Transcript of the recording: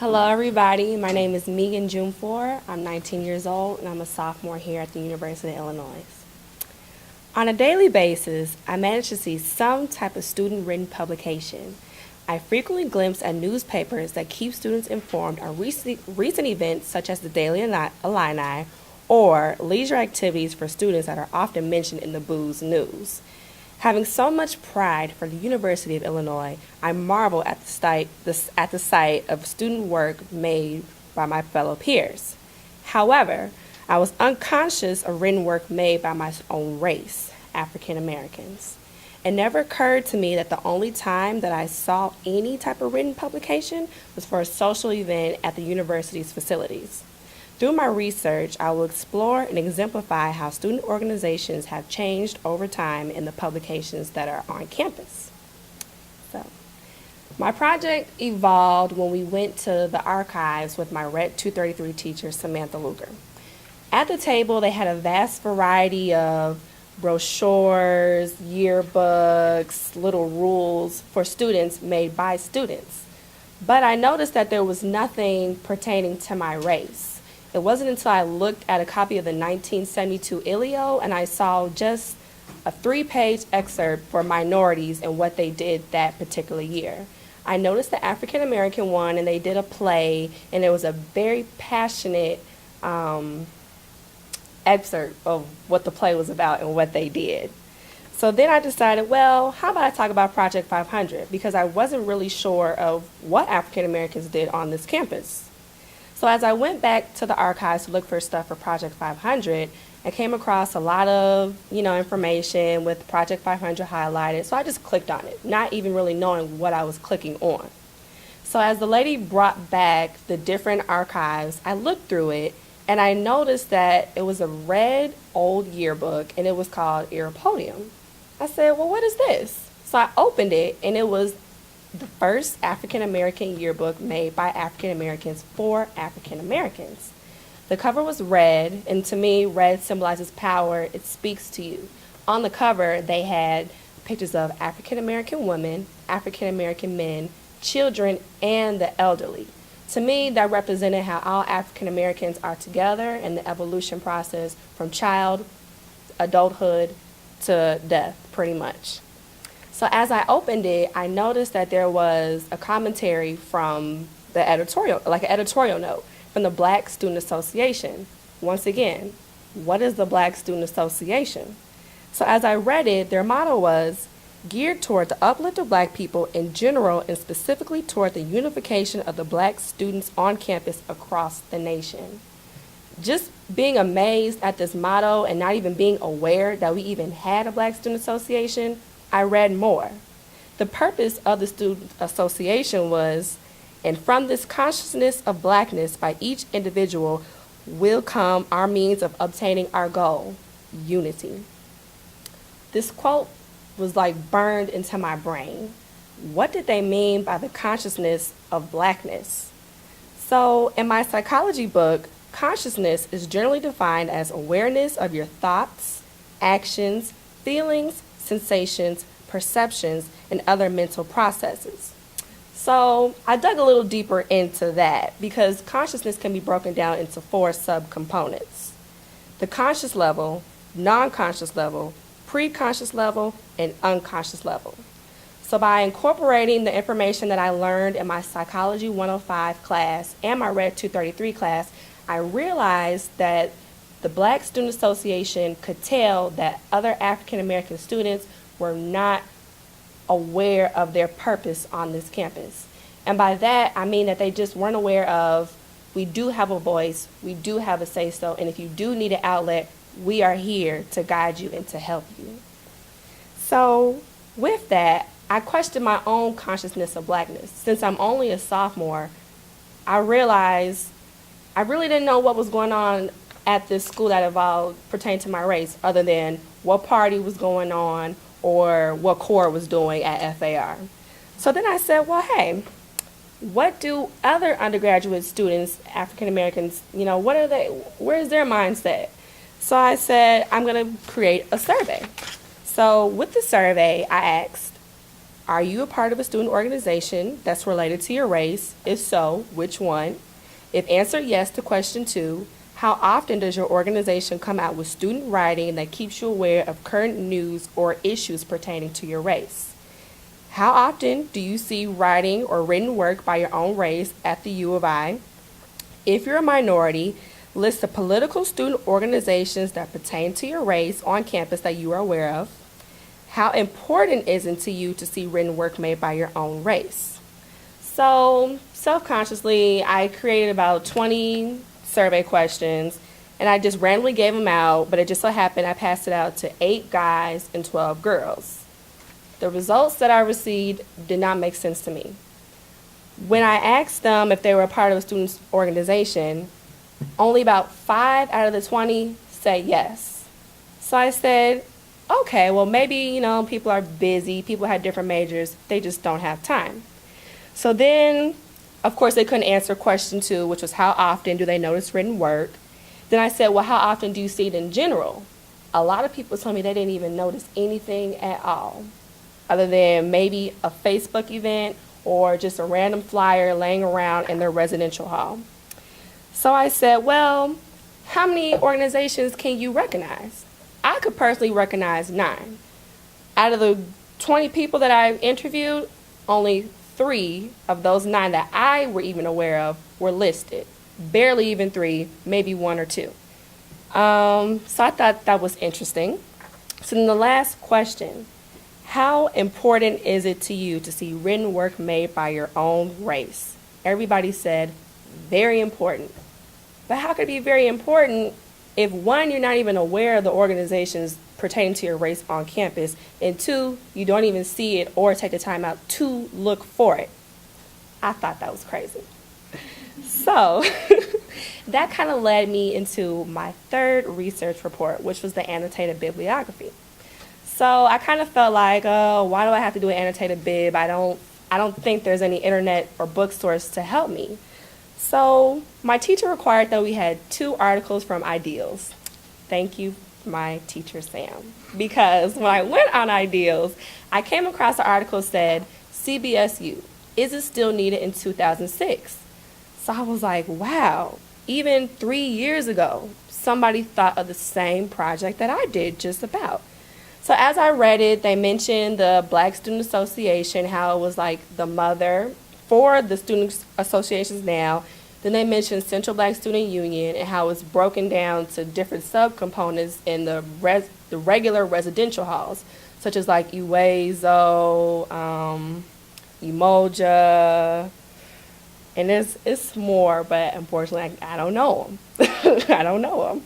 Hello everybody, my name is Meegan Jumfuoh. I'm 19 years old and I'm a sophomore here at the University of Illinois. On a daily basis, I manage to see some type of student-written publication. I frequently glimpse at newspapers that keep students informed on recent events such as the Daily Illini or leisure activities for students that are often mentioned in the booze news. Having so much pride for the University of Illinois, I marvel at the sight of student work made by my fellow peers. However, I was unconscious of written work made by my own race, African Americans. It never occurred to me that the only time that I saw any type of written publication was for a social event at the university's facilities. Through my research, I will explore and exemplify how student organizations have changed over time in the publications that are on campus. So, my project evolved when we went to the archives with my RHET 233 teacher, Samantha Luger. At the table, they had a vast variety of brochures, yearbooks, little rules for students made by students. But I noticed that there was nothing pertaining to my race. It wasn't until I looked at a copy of the 1972 ILEO and I saw just a 3-page excerpt for minorities and what they did that particular year. I noticed the African American one, and they did a play, and it was a very passionate excerpt of what the play was about and what they did. So then I decided, well, how about I talk about Project 500, because I wasn't really sure of what African Americans did on this campus. So as I went back to the archives to look for stuff for Project 500, I came across a lot of, information with Project 500 highlighted. So I just clicked on it, not even really knowing what I was clicking on. So as the lady brought back the different archives, I looked through it and I noticed that it was a red old yearbook and it was called Podium. I said, well, what is this? So I opened it and it was the first African American yearbook made by African Americans for African Americans. The cover was red, and to me, red symbolizes power. It speaks to you. On the cover, they had pictures of African American women, African American men, children, and the elderly. To me, that represented how all African Americans are together in the evolution process from child, adulthood, to death, pretty much. So as I opened it, I noticed that there was a commentary from the editorial, like an editorial note from the Black Student Association. Once again, what is the Black Student Association? So as I read it, their motto was geared toward the uplift of Black people in general and specifically toward the unification of the Black students on campus across the nation. Just being amazed at this motto and not even being aware that we even had a Black Student Association, I read more. The purpose of the Student Association was, and from this consciousness of Blackness by each individual will come our means of obtaining our goal, unity. This quote was like burned into my brain. What did they mean by the consciousness of Blackness? So in my psychology book, consciousness is generally defined as awareness of your thoughts, actions, feelings, sensations, perceptions, and other mental processes. So I dug a little deeper into that because consciousness can be broken down into 4 subcomponents: the conscious level, non-conscious level, pre-conscious level, and unconscious level. So by incorporating the information that I learned in my Psychology 105 class and my RHET 233 class, I realized that the Black Student Association could tell that other African American students were not aware of their purpose on this campus. And by that, I mean that they just weren't aware of, we do have a voice, we do have a say-so, and if you do need an outlet, we are here to guide you and to help you. So with that, I questioned my own consciousness of Blackness. Since I'm only a sophomore, I realized I really didn't know what was going on at this school that involved pertained to my race, other than what party was going on or what corps was doing at FAR. So then I said, well, hey, what do other undergraduate students, African Americans, where's their mindset? So I said, I'm going to create a survey. So with the survey, I asked, Are you a part of a student organization that's related to your race? If so, which one? If answered yes to question 2, how often does your organization come out with student writing that keeps you aware of current news or issues pertaining to your race? How often do you see writing or written work by your own race at the U of I? If you're a minority, list the political student organizations that pertain to your race on campus that you are aware of. How important is it to you to see written work made by your own race? So, self-consciously, I created about 20 survey questions, and I just randomly gave them out, but it just so happened I passed it out to 8 guys and 12 girls. The results that I received did not make sense to me. When I asked them if they were a part of a student organization, only about 5 out of the 20 said yes. So I said, okay, well maybe, people are busy, people have different majors, they just don't have time. So then, of course, they couldn't answer question 2, which was how often do they notice written work. Then I said, well, how often do you see it in general? A lot of people told me they didn't even notice anything at all, other than maybe a Facebook event or just a random flyer laying around in their residential hall. So I said, well, how many organizations can you recognize? I could personally recognize 9. Out of the 20 people that I interviewed, only 3 of those 9 that I were even aware of were listed. Barely even 3, maybe 1 or 2. So I thought that was interesting. So then the last question, how important is it to you to see written work made by your own race? Everybody said, very important. But how could it be very important if 1, you're not even aware of the organizations pertaining to your race on campus, and 2, you don't even see it or take the time out to look for it? I thought that was crazy. So that kind of led me into my 3rd research report, which was the annotated bibliography. So I kind of felt like, oh, why do I have to do an annotated bib? I don't think there's any internet or bookstores to help me. So my teacher required that we had 2 articles from Ideals. Thank you, my teacher Sam. Because when I went on Ideals, I came across an article that said, CBSU, is it still needed in 2006? So I was like, wow, even 3 years ago, somebody thought of the same project that I did just about. So as I read it, they mentioned the Black Student Association, how it was like the mother for the student associations now. Then they mentioned Central Black Student Union and how it's broken down to different subcomponents in the regular residential halls, such as like Uwezo, Umoja, and it's more, but unfortunately I don't know them. I don't know them.